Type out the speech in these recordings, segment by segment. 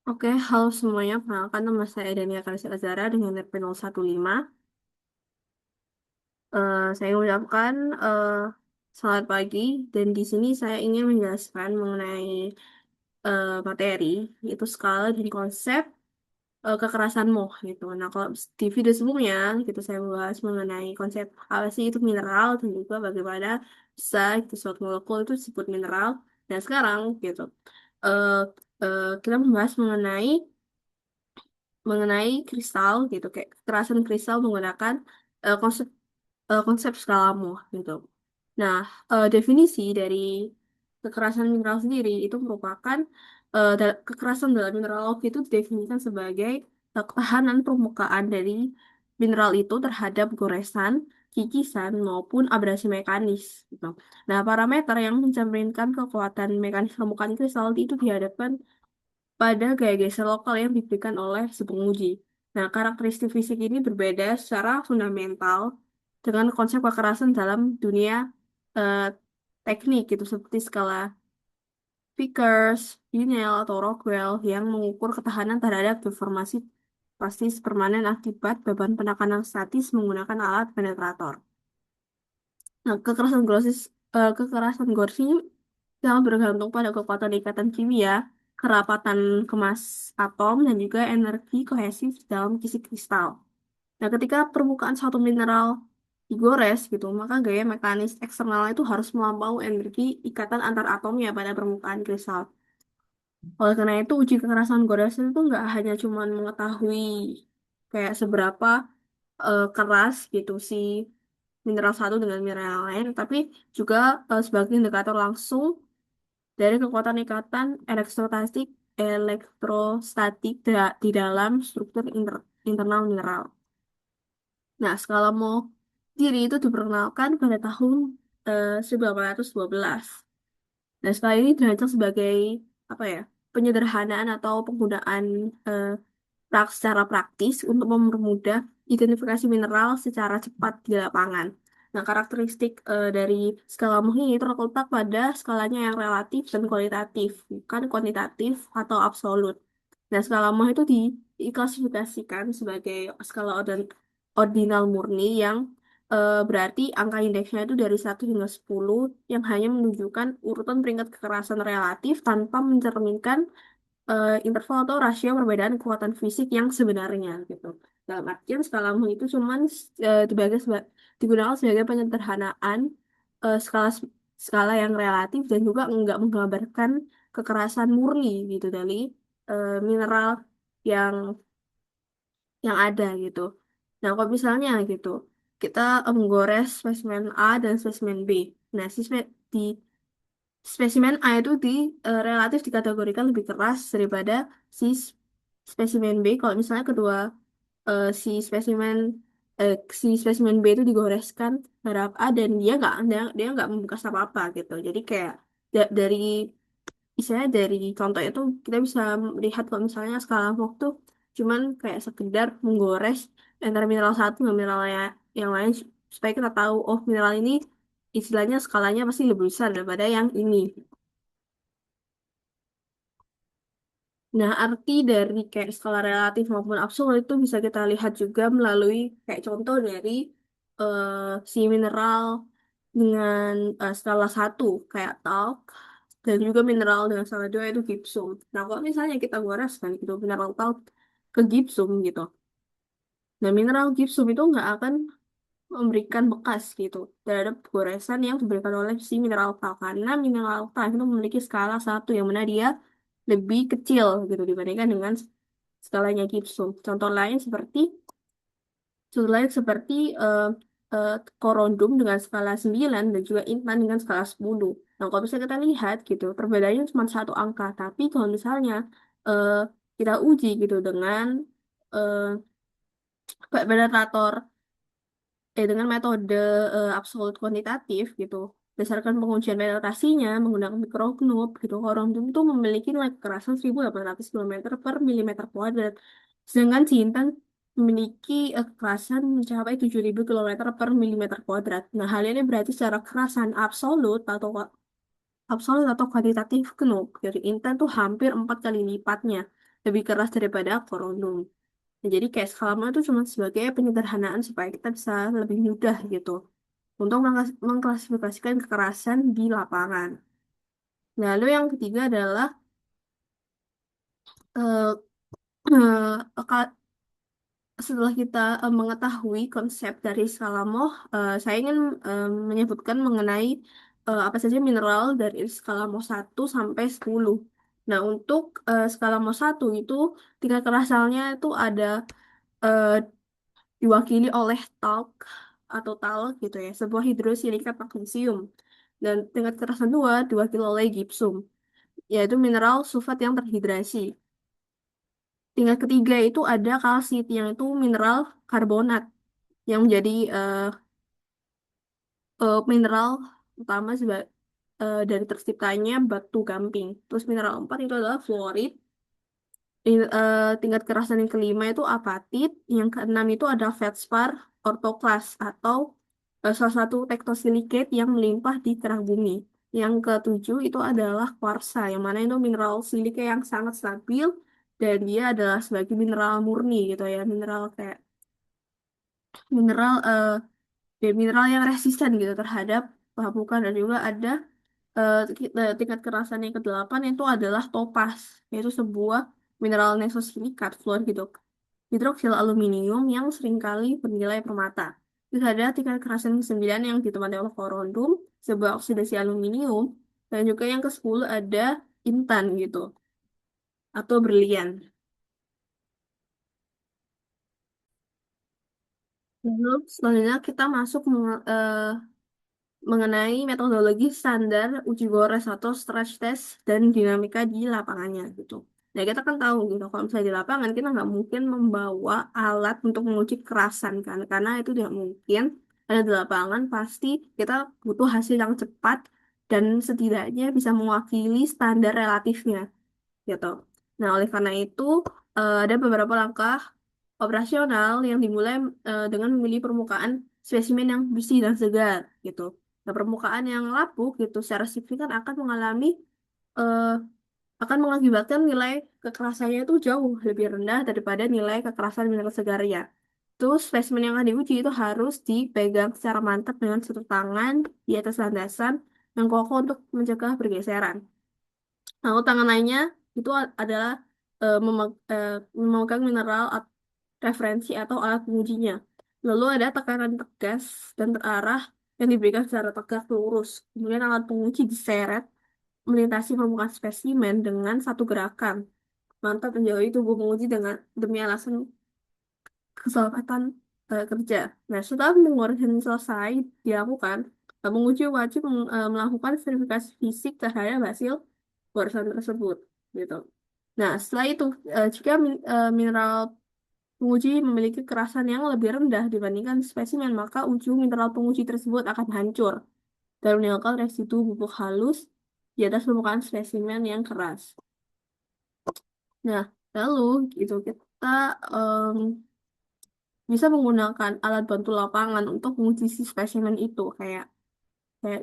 Oke, halo semuanya. Perkenalkan nama saya Dania Karisya Azara dengan NRP 015. Saya mengucapkan selamat pagi dan di sini saya ingin menjelaskan mengenai materi, yaitu skala dan konsep kekerasan Moh gitu. Nah, kalau di video sebelumnya gitu saya membahas mengenai konsep apa sih itu mineral dan juga bagaimana bisa itu suatu molekul itu disebut mineral. Dan sekarang gitu eh kita membahas mengenai kristal gitu kayak kekerasan kristal menggunakan konsep konsep skala Mohs gitu. Nah, definisi dari kekerasan mineral sendiri itu merupakan kekerasan dalam mineralogi itu didefinisikan sebagai ketahanan permukaan dari mineral itu terhadap goresan, kikisan maupun abrasi mekanis gitu. Nah, parameter yang mencerminkan kekuatan mekanis permukaan kristal itu dihadapkan pada gaya geser lokal yang diberikan oleh si penguji. Nah, karakteristik fisik ini berbeda secara fundamental dengan konsep kekerasan dalam dunia eh, teknik gitu seperti skala Vickers, Binel, atau Rockwell yang mengukur ketahanan terhadap deformasi plastis permanen akibat beban penekanan statis menggunakan alat penetrator. Nah, kekerasan Gorsi sangat bergantung pada kekuatan ikatan kimia, kerapatan kemas atom, dan juga energi kohesif dalam kisi kristal. Nah, ketika permukaan suatu mineral digores gitu, maka gaya mekanis eksternal itu harus melampaui energi ikatan antar atomnya pada permukaan kristal. Oleh karena itu, uji kekerasan goresan itu nggak hanya cuma mengetahui kayak seberapa keras gitu si mineral satu dengan mineral lain, tapi juga sebagai indikator langsung dari kekuatan ikatan elektrostatik di dalam struktur internal mineral. Nah, skala Mohs sendiri itu diperkenalkan pada tahun 1812. Nah, skala ini dirancang sebagai apa ya? Penyederhanaan atau penggunaan eh, secara praktis untuk mempermudah identifikasi mineral secara cepat di lapangan. Nah, karakteristik dari skala Mohs ini terletak pada skalanya yang relatif dan kualitatif, bukan kuantitatif atau absolut. Nah, skala Mohs itu diklasifikasikan sebagai skala ordinal murni yang berarti angka indeksnya itu dari 1 hingga 10 yang hanya menunjukkan urutan peringkat kekerasan relatif tanpa mencerminkan interval atau rasio perbedaan kekuatan fisik yang sebenarnya gitu. Dalam artian skala Mohs itu cuman digunakan sebagai penyederhanaan skala skala yang relatif dan juga enggak menggambarkan kekerasan murni gitu dari mineral yang ada gitu. Nah, kalau misalnya gitu, kita menggores spesimen A dan spesimen B. Nah, di spesimen A itu relatif dikategorikan lebih keras daripada si spesimen B. Kalau misalnya eh, si spesimen si spesimen B itu digoreskan terhadap A dan dia nggak membuka apa-apa gitu. Jadi kayak dari misalnya dari contoh itu kita bisa melihat kalau misalnya skala waktu cuman kayak sekedar menggores antara mineral satu dengan mineral yang lain supaya kita tahu oh mineral ini istilahnya skalanya pasti lebih besar daripada yang ini. Nah, arti dari kayak skala relatif maupun absolut itu bisa kita lihat juga melalui kayak contoh dari eh, si mineral dengan skala satu kayak talk dan juga mineral dengan skala 2 itu gypsum. Nah, kalau misalnya kita goreskan gitu mineral talk ke gypsum gitu. Nah, mineral gypsum itu nggak akan memberikan bekas gitu terhadap goresan yang diberikan oleh si mineral talc karena mineral talc itu memiliki skala satu yang mana dia lebih kecil gitu dibandingkan dengan skalanya gypsum. Contoh lain seperti eh, eh, korondum dengan skala 9 dan juga intan dengan skala 10. Nah, kalau bisa kita lihat gitu, perbedaannya cuma satu angka. Tapi kalau misalnya eh, kita uji gitu dengan eh, penetrator dengan metode absolut kuantitatif gitu. Berdasarkan pengujian penetrasinya menggunakan mikroknop gitu, korundum itu memiliki nilai kekerasan 1.800 km per milimeter kuadrat. Sedangkan Jintan memiliki kekerasan mencapai 7.000 km per milimeter kuadrat. Nah, hal ini berarti secara kekerasan absolut atau kuantitatif knop dari Intan tuh hampir 4 kali lipatnya. lebih keras daripada korundum. Nah, jadi kayak skala Mohs itu cuma sebagai penyederhanaan supaya kita bisa lebih mudah gitu untuk mengklasifikasikan kekerasan di lapangan. Lalu yang ketiga adalah eh, setelah kita mengetahui konsep dari skala Mohs, saya ingin menyebutkan mengenai apa saja mineral dari skala Mohs 1 sampai 10. Nah, untuk skala Mohs 1 itu tingkat kerasannya itu ada eh, diwakili oleh talk atau talk gitu ya, sebuah hidrosilikat magnesium. Dan tingkat kerasan 2 diwakili oleh gypsum, yaitu mineral sulfat yang terhidrasi. Tingkat ketiga itu ada kalsit, yang itu mineral karbonat, yang menjadi mineral utama dari terciptanya batu gamping. Terus mineral 4 itu adalah fluorid. Tingkat kerasan yang kelima itu apatit. Yang keenam itu ada feldspar orthoklas atau salah satu tektosilikeat yang melimpah di kerak bumi. Yang ketujuh itu adalah kuarsa, yang mana itu mineral silika yang sangat stabil dan dia adalah sebagai mineral murni gitu ya, mineral kayak mineral mineral yang resisten gitu terhadap pamukan. Dan juga ada tingkat kerasan yang kedelapan itu adalah topas, yaitu sebuah mineral nesosilikat fluor gitu hidroksil aluminium yang seringkali bernilai permata. Terus ada tingkat kerasan ke-9 yang ditemani oleh korundum, sebuah oksidasi aluminium, dan juga yang ke-10 ada intan gitu atau berlian. Lalu selanjutnya kita masuk mengenai metodologi standar uji gores atau stretch test dan dinamika di lapangannya gitu. Nah, kita kan tahu gitu, kalau misalnya di lapangan kita nggak mungkin membawa alat untuk menguji kerasan kan, karena itu tidak mungkin. Karena di lapangan pasti kita butuh hasil yang cepat dan setidaknya bisa mewakili standar relatifnya gitu. Nah, oleh karena itu ada beberapa langkah operasional yang dimulai dengan memilih permukaan spesimen yang bersih dan segar gitu. Nah, permukaan yang lapuk gitu secara signifikan eh, akan mengakibatkan nilai kekerasannya itu jauh lebih rendah daripada nilai kekerasan mineral segarnya. Terus spesimen yang akan diuji itu harus dipegang secara mantap dengan satu tangan di atas landasan yang kokoh untuk mencegah pergeseran. Nah, tangan lainnya itu adalah memegang mineral referensi atau alat pengujinya. Lalu ada tekanan tegas dan terarah yang diberikan secara tegak lurus. Kemudian alat penguji diseret melintasi permukaan spesimen dengan satu gerakan. Mantap menjauhi tubuh penguji demi alasan keselamatan kerja. Nah, setelah penggoresan selesai dilakukan, penguji wajib melakukan verifikasi fisik terhadap hasil goresan tersebut. Gitu. Nah, setelah itu, jika mineral penguji memiliki kerasan yang lebih rendah dibandingkan spesimen, maka ujung mineral penguji tersebut akan hancur dan meninggalkan residu bubuk halus di atas permukaan spesimen yang keras. Nah, lalu gitu kita em, bisa menggunakan alat bantu lapangan untuk menguji si spesimen itu. Kayak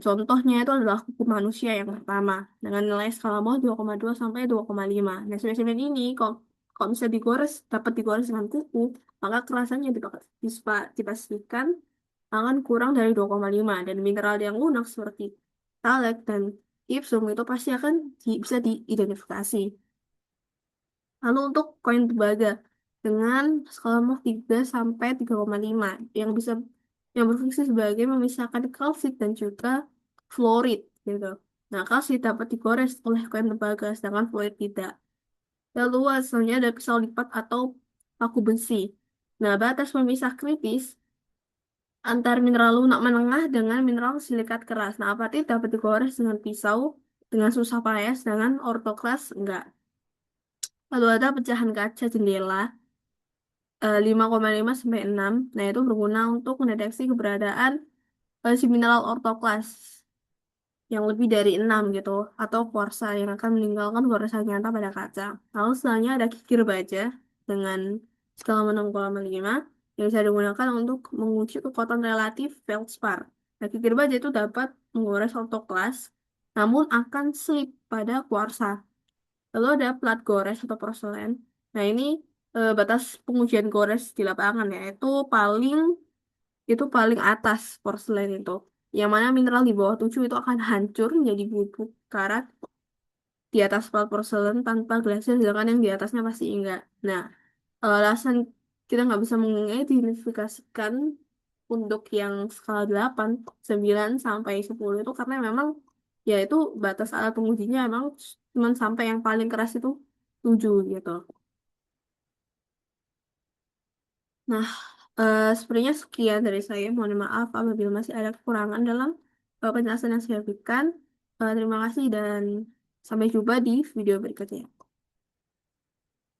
contohnya itu adalah kuku manusia yang pertama dengan nilai skala Mohs 2,2 sampai 2,5. Nah, spesimen ini kalau bisa dapat digores dengan kuku, maka kerasannya dipastikan akan kurang dari 2,5 dan mineral yang lunak seperti talek dan gypsum itu pasti akan bisa diidentifikasi. Lalu untuk koin tembaga dengan skala Mohs 3 sampai 3,5 yang bisa yang berfungsi sebagai memisahkan kalsit dan juga fluorid gitu. Nah, kalsit dapat digores oleh koin tembaga sedangkan fluorid tidak. Lalu hasilnya ada pisau lipat atau paku besi. Nah, batas pemisah kritis antar mineral lunak menengah dengan mineral silikat keras. Nah, apatit dapat digores dengan pisau dengan susah payah, sedangkan ortoklas enggak. Lalu ada pecahan kaca jendela 5,5 sampai 6. Nah, itu berguna untuk mendeteksi keberadaan si mineral ortoklas yang lebih dari 6 gitu atau kuarsa yang akan meninggalkan goresan nyata pada kaca. Lalu setelahnya ada kikir baja dengan skala 6,5 yang bisa digunakan untuk menguji kekuatan relatif feldspar. Nah, kikir baja itu dapat menggores ortoklas namun akan slip pada kuarsa. Lalu ada plat gores atau porselen. Nah, ini batas pengujian gores di lapangan ya, itu paling atas porselen itu. Yang mana mineral di bawah 7 itu akan hancur menjadi bubuk karat di atas plat porselen tanpa glasir, sedangkan yang di atasnya pasti enggak. Nah, alasan kita nggak bisa mengidentifikasikan untuk yang skala 8, 9 sampai 10 itu karena memang ya itu batas alat pengujinya emang cuma sampai yang paling keras itu 7 gitu. Nah, sebenarnya sekian dari saya. Mohon maaf apabila masih ada kekurangan dalam penjelasan yang saya berikan. Terima kasih dan sampai jumpa di video berikutnya.